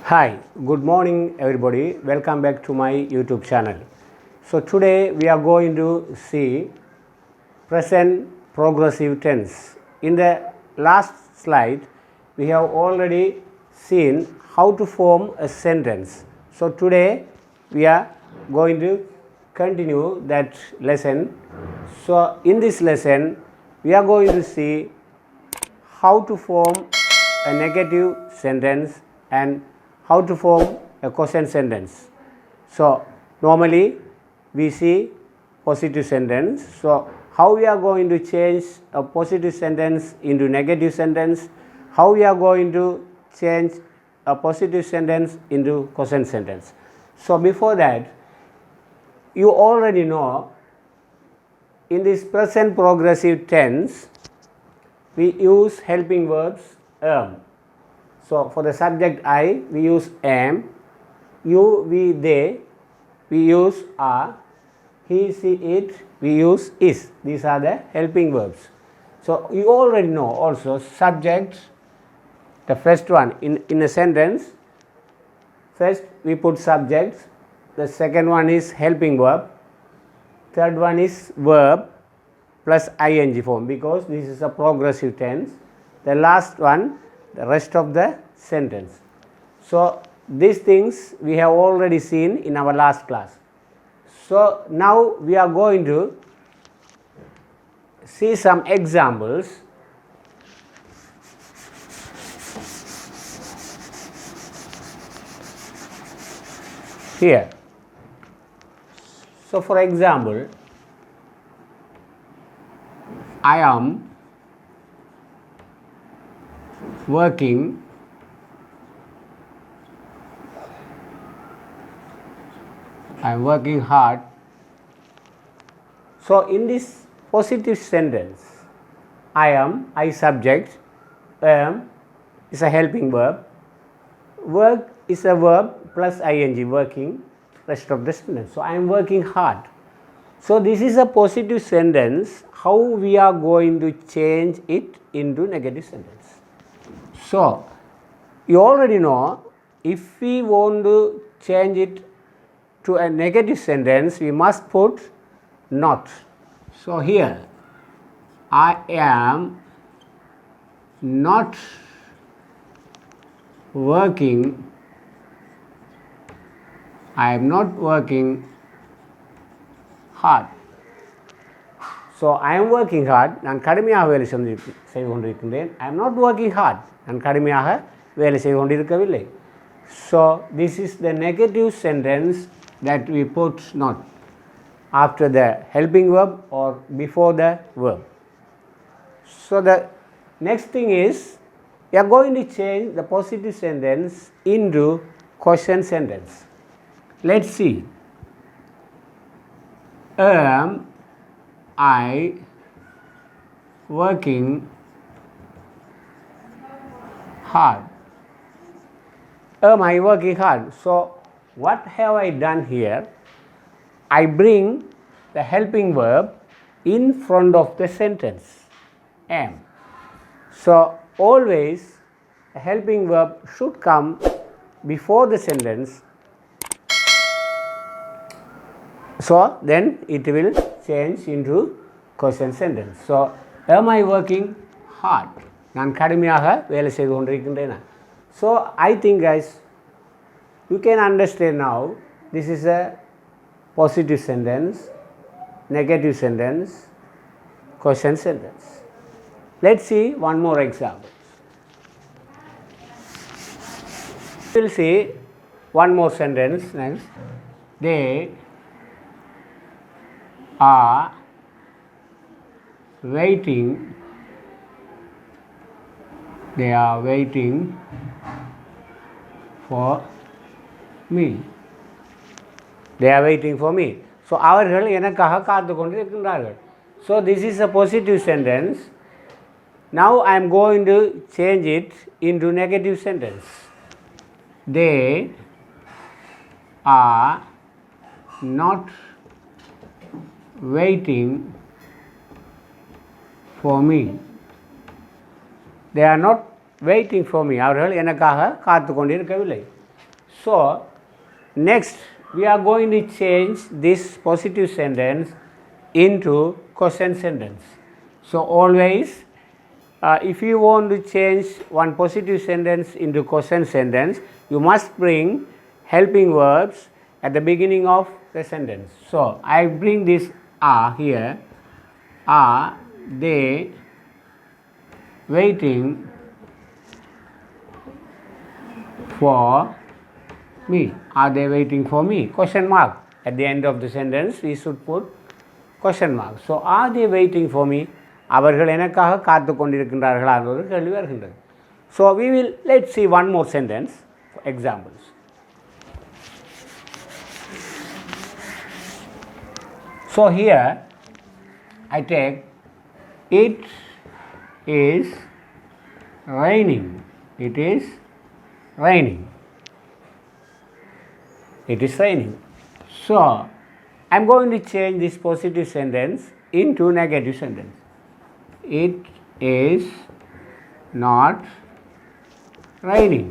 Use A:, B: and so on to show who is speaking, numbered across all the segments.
A: Hi, good morning everybody. Welcome back to my YouTube channel. So today we are going to see present progressive tense. In the last slide, we have already seen how to form a sentence. So today we are going to continue that lesson. So in this lesson, we are going to see how to form a negative sentence and how to form a question sentence. So normally we see positive sentence. So how we are going to change a positive sentence into negative sentence, how we are going to change a positive sentence into question sentence. So before that, you already know in this present progressive tense we use helping verbs am. So for the subject I, we use am, you, we, they, we use are, he, she, it, we use is. These are the helping verbs. So you already know also subject, the first one in a sentence, first we put subject, the second one is helping verb, third one is verb plus ing form because this is a progressive tense. The last one, the rest of the sentence. So these things we have already seen in our last class. So now we are going to see some examples. Here. So for example, I am working hard. So in this positive sentence, I subject, am is a helping verb, work is a verb plus ing, working, rest of the sentence. So I am working hard. So this is a positive sentence. How we are going to change it into negative sentence? So you already know if we want to change it to a negative sentence, we must put not. So here, I am not working hard. So I am working hard. நான் கடுமையாக வேலை செய்து கொண்டிருக்கின்றேன். I am not working hard. நான் கடுமையாக வேலை செய்து கொண்டிருக்கவில்லை. So this is the negative sentence that we put not after the helping verb or before the verb. So the next thing is we are going to change the positive sentence into question sentence. Let's see. Am I working hard? Am I working hard? So what have I done here? I bring the helping verb in front of the sentence, am. So always a helping verb should come before the sentence. So then it will change into question sentence. So am I working hard? நான் கடுமையாக வேலை செய்து கொண்டிருக்கின்றேன். So I think guys, you can understand now this is a positive sentence, negative sentence, question sentence. Let's see one more example. We'll see one more sentence next. They are waiting for me. They are waiting for me. So அவர்கள் எனக்காக காத்து கொண்டிருக்கின்றார்கள். So this is a positive sentence. Now I am going to change it into negative sentence. They are not waiting for me. They are not waiting for me. அவர்கள் எனக்காக காத்து கொண்டிருக்கவில்லை. So next we are going to change this positive sentence into question sentence. So always if you want to change one positive sentence into question sentence, you must bring helping verbs at the beginning of the sentence. So I bring this are here. Are they waiting for me? Are they waiting for me? Question mark. At the end of the sentence we should put question mark. So are they waiting for me? அவர்கள் எனக்காக காத்து கொண்டிருக்கின்றார்களா என்ற ஒரு கேள்வி வருகின்றது. So we will let's see one more sentence for examples. So here I take it is raining. It is raining. It is raining. So I am going to change this positive sentence into negative sentence. It is not raining.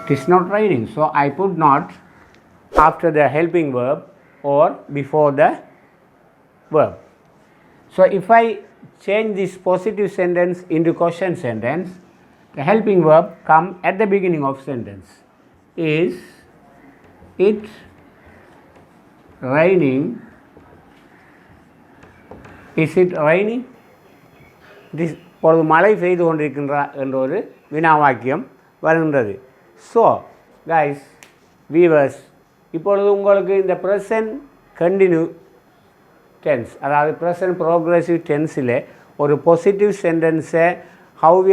A: It is not raining. So I put not after the helping verb or before the verb. So if I change this positive sentence into question sentence, the helping verb come at the beginning of sentence. Is it raining? Is it raining? இப்பொழுது மழை பெய்து கொண்டிருக்கின்றா என்ற ஒரு வினாவாக்கியம் வருகின்றது. So guys viewers, இப்பொழுது உங்களுக்கு இந்த present continue tense, அதாவது ப்ரெசன்ட் ப்ரோக்ரெசிவ் டென்ஸில் ஒரு பாசிட்டிவ் சென்டென்ஸை how we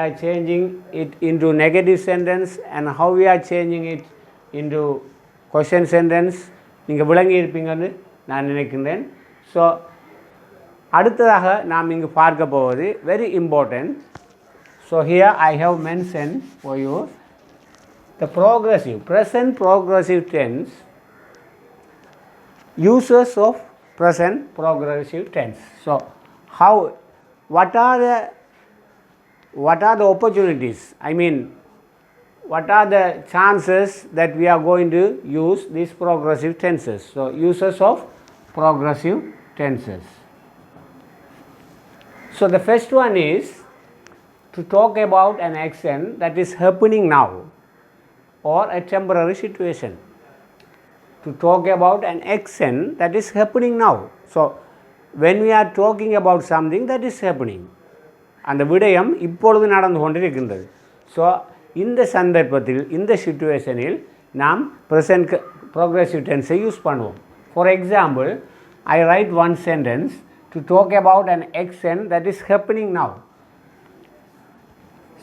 A: are changing it into negative sentence and how we are changing it into question sentence நீங்கள் விளங்கி இருப்பீங்கன்னு நான் நினைக்கின்றேன். ஸோ அடுத்ததாக நாம் இங்கு பார்க்க போவது very important. So here I have mention for you the progressive present progressive tense uses of present progressive tense. So what are the opportunities, I mean what are the chances that we are going to use these progressive tenses? So uses of progressive tenses. So the first one is to talk about an action that is happening now or a temporary situation. To talk about an action that is happening now. So when we are talking about something that is happening, அந்த விடயம் இப்பொழுது நடந்து கொண்டிருக்கின்றது. So இந்த சந்தர்ப்பத்தில் இந்த சிச்சுவேஷனில் நாம் ப்ரெசன்ட் ப்ரோக்ரெசிவ் டென்ஸை யூஸ் பண்ணுவோம். For example, I write one sentence to talk about an action that is happening now.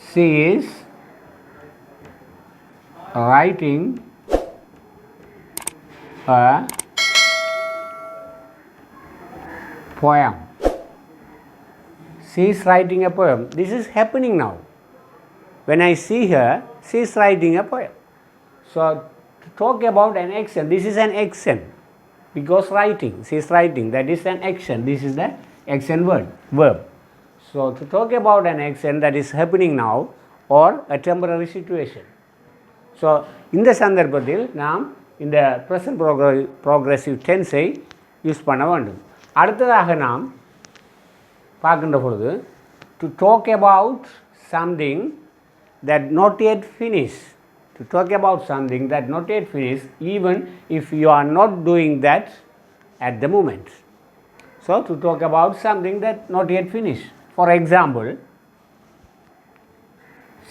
A: She is writing a poem. She is writing a poem. This is happening now. When I see her, she is writing a poem. So to talk about an action, this is an action because writing, she is writing, that is an action. This is the action verb. So to talk about an action that is happening now or a temporary situation. So இந்த சந்தர்ப்பத்தில் நாம் இந்த present progressive tense-ஐ use பண்ண வேண்டும். அடுத்ததாக நாம் பார்க்கின்ற பொழுது to talk about something that not yet finished. To talk about something that not yet finished even if you are not doing that at the moment. So to talk about something that not yet finished. For example,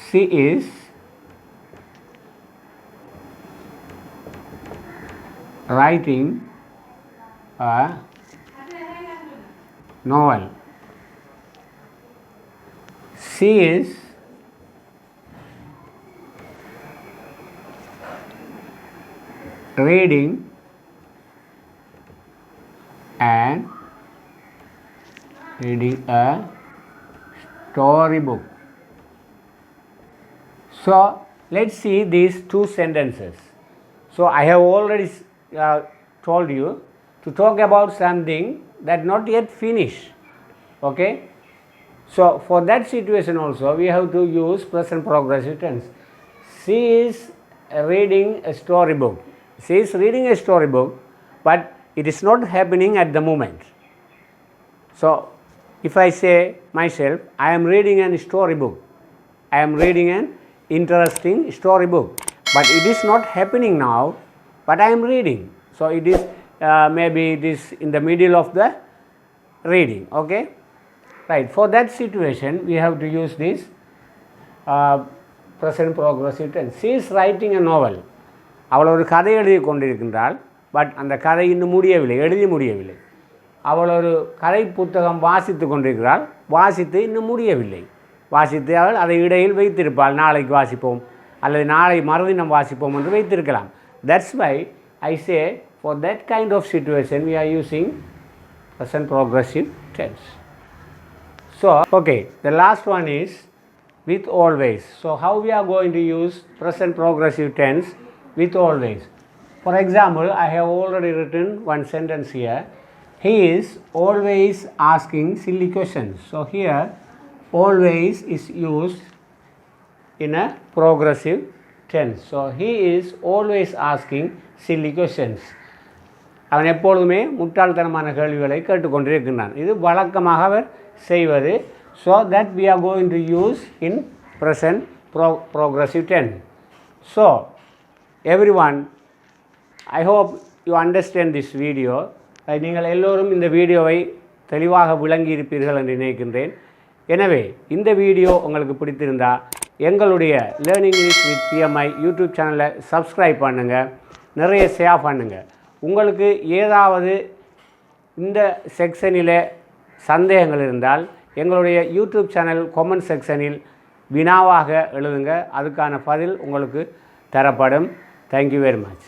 A: she is writing a novel. She is reading a storybook. So let's see these two sentences. So I have already told you to talk about something that not yet finished. Okay, So for that situation also we have to use present progressive tense. She is reading a storybook. She is reading a storybook, but it is not happening at the moment. So if I say myself, I am reading a storybook. I am reading an interesting storybook, but it is not happening now, but I am reading. So it is maybe it is in the middle of the reading. Okay, right. For that situation we have to use this present progressive tense. She is writing a novel. அவள் ஒரு கதை எழுதி கொண்டிருக்கின்றாள், but அந்த கதை இன்னும் முடியவில்லை, எழுதி முடியவில்லை. அவள் ஒரு கதை புத்தகம் வாசித்து கொண்டிருக்கிறாள், வாசித்து இன்னும் முடியவில்லை. வாசித்து அவள் அதை இடையில் வைத்திருப்பாள், நாளைக்கு வாசிப்போம் அல்லது நாளை மறுதினம் வாசிப்போம் என்று வைத்திருக்கலாம். That's why I say for that kind of situation we are using present progressive tense. So okay, the last one is with always. So how we are going to use present progressive tense with always? For example, I have already written one sentence here. He is always asking silly questions. So here always is used in a progressive tense. So he is always asking silly questions. அவன் எப்பொழுதுமே முட்டாள்தனமான கேள்விகளை கேட்டுக்கொண்டிருக்கின்றான். இது வழக்கமாக அவர் செய்வது. So that we are going to use in present progressive tense. So everyone, I hope you understand this video. நீங்கள் எல்லோரும் இந்த வீடியோவை தெளிவாக விளங்கி இருப்பீர்கள் என்று நினைக்கின்றேன். எனவே இந்த வீடியோ உங்களுக்கு பிடித்திருந்தா எங்களுடைய learning English with PMI YouTube சேனலை சப்ஸ்கிரைப் பண்ணுங்கள், நிறைய ஷேர் பண்ணுங்கள். உங்களுக்கு ஏதாவது இந்த செக்ஷனில் சந்தேகங்கள் இருந்தால் எங்களுடைய யூடியூப் சேனல் கமெண்ட் செக்ஷனில் வினாவாக எழுதுங்க, அதுக்கான பதில் உங்களுக்கு தரப்படும். Thank you very much.